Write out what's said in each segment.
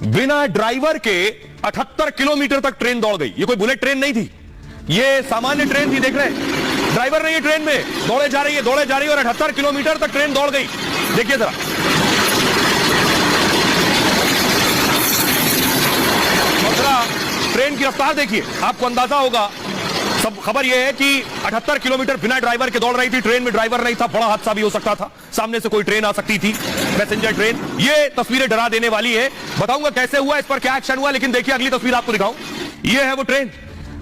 बिना ड्राइवर के 78 किलोमीटर तक ट्रेन दौड़ गई। ये कोई बुलेट ट्रेन नहीं थी, ये सामान्य ट्रेन थी। देख रहे हैं, ड्राइवर नहीं है ट्रेन में, दौड़े जा रही है और 78 किलोमीटर तक ट्रेन दौड़ गई। देखिए जरा, ट्रेन की रफ्तार देखिए, आपको अंदाजा होगा। सब खबर यह है कि 78 किलोमीटर बिना ड्राइवर के दौड़ रही थी। ट्रेन में ड्राइवर नहीं था, बड़ा हादसा भी हो सकता था, सामने से कोई ट्रेन आ सकती थी, पैसेंजर ट्रेन। ये तस्वीरें डरा देने वाली है, बताऊंगा कैसे हुआ, इस पर क्या एक्शन हुआ। लेकिन देखिए अगली तस्वीर आपको दिखाऊं, ये है वो ट्रेन।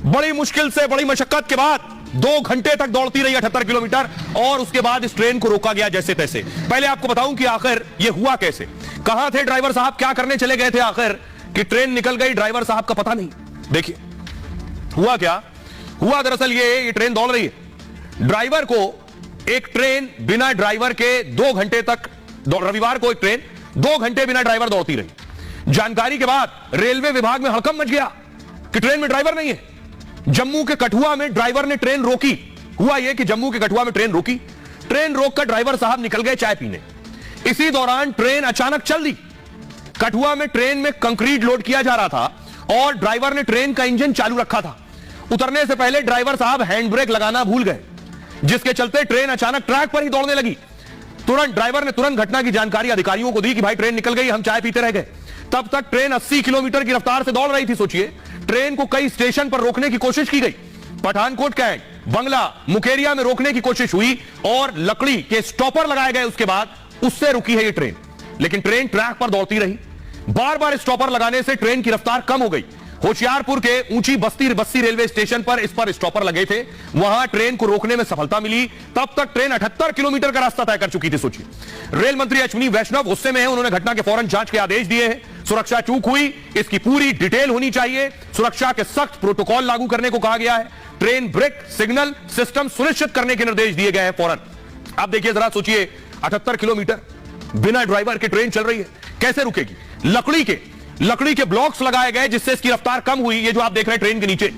बड़ी मुश्किल से, बड़ी मशक्कत के बाद 2 घंटे तक दौड़ती रही 78 किलोमीटर, और उसके बाद इस ट्रेन को रोका गया जैसे तैसे। पहले आपको बताऊं कि आखिर यह हुआ कैसे, कहां थे ड्राइवर साहब, क्या करने चले गए थे आखिर कि ट्रेन निकल गई, ड्राइवर साहब का पता नहीं। देखिए हुआ क्या हुआ, दरअसल ये ट्रेन दौड़ रही है। ड्राइवर को एक ट्रेन बिना ड्राइवर के 2 घंटे तक, रविवार को एक ट्रेन 2 घंटे बिना ड्राइवर दौड़ती रही। जानकारी के बाद रेलवे विभाग में हड़कंप मच गया कि ट्रेन में ड्राइवर नहीं है। जम्मू के कठुआ में ड्राइवर ने ट्रेन रोकी। हुआ यह कि जम्मू के कठुआ में ट्रेन रोकी, ट्रेन रोककर ड्राइवर साहब निकल गए चाय पीने। इसी दौरान ट्रेन अचानक चल दी। कठुआ में ट्रेन में कंक्रीट लोड किया जा रहा था और ड्राइवर ने ट्रेन का इंजन चालू रखा था। उतरने से पहले ड्राइवर साहब हैंड ब्रेक लगाना भूल गए, जिसके चलते ट्रेन अचानक ट्रैक पर ही दौड़ने लगी। ड्राइवर ने तुरंत घटना की जानकारी अधिकारियों को दी कि भाई ट्रेन निकल गई, हम चाय पीते रह गए। तब तक ट्रेन 80 किलोमीटर की रफ्तार से दौड़ रही थी। सोचिए, ट्रेन को कई स्टेशन पर रोकने की कोशिश की गई, पठानकोट कैंट, बंगला, मुकेरिया में रोकने की कोशिश हुई और लकड़ी के स्टॉपर लगाए गए। उसके बाद उससे रुकी है ये ट्रेन, लेकिन ट्रेन ट्रैक पर दौड़ती रही। बार बार स्टॉपर लगाने से ट्रेन की रफ्तार कम हो गई। होशियारपुर के ऊंची बस्ती रेलवे स्टेशन पर इस पर स्टॉपर लगे थे, वहां ट्रेन को रोकने में सफलता मिली। तब तक ट्रेन 78 किलोमीटर का रास्ता तय कर चुकी थी। सोचिए, रेल मंत्री अश्विनी वैष्णव गुस्से में हैं, उन्होंने घटना के फौरन जांच के आदेश दिए हैं। सुरक्षा चूक हुई, इसकी पूरी डिटेल होनी चाहिए। सुरक्षा के सख्त प्रोटोकॉल लागू करने को कहा गया है। ट्रेन ब्रेक सिग्नल सिस्टम सुनिश्चित करने के निर्देश दिए गए हैं फौरन। अब देखिए जरा, सोचिए 78 किलोमीटर बिना ड्राइवर के ट्रेन चल रही है, कैसे रुकेगी। लकड़ी के ब्लॉक्स लगाए गए जिससे इसकी रफ्तार कम हुई। ये जो आप देख रहे हैं ट्रेन के नीचे,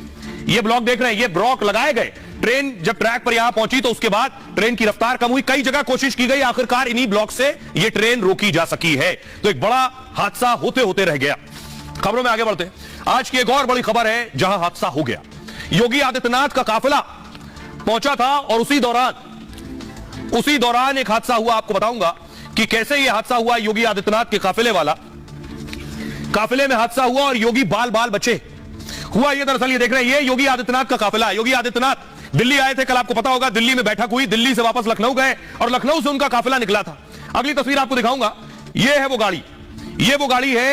ये ब्लॉक देख रहे हैं, ये ब्लॉक लगाए गए। ट्रेन जब ट्रैक पर यहां पहुंची तो उसके बाद ट्रेन की रफ्तार कम हुई। कई जगह कोशिश की गई, आखिरकार इन्हीं ब्लॉक से ये ट्रेन रोकी जा सकी है। तो एक बड़ा हादसा होते होते रह गया। खबरों में आगे बढ़ते हैं। आज की एक और बड़ी खबर है जहां हादसा हो गया। योगी आदित्यनाथ का काफिला पहुंचा था और उसी दौरान एक हादसा हुआ। आपको बताऊंगा कि कैसे यह हादसा हुआ। योगी आदित्यनाथ के काफिले में हादसा हुआ और योगी बाल बचे। हुआ ये, दरअसल ये देख रहे हैं, ये योगी आदित्यनाथ का काफिला है। योगी आदित्यनाथ दिल्ली आए थे, कल आपको पता होगा, दिल्ली में बैठक हुई, दिल्ली से वापस लखनऊ गए और लखनऊ से उनका काफिला निकला था। अगली तस्वीर आपको दिखाऊंगा, ये है वो गाड़ी, ये वो गाड़ी है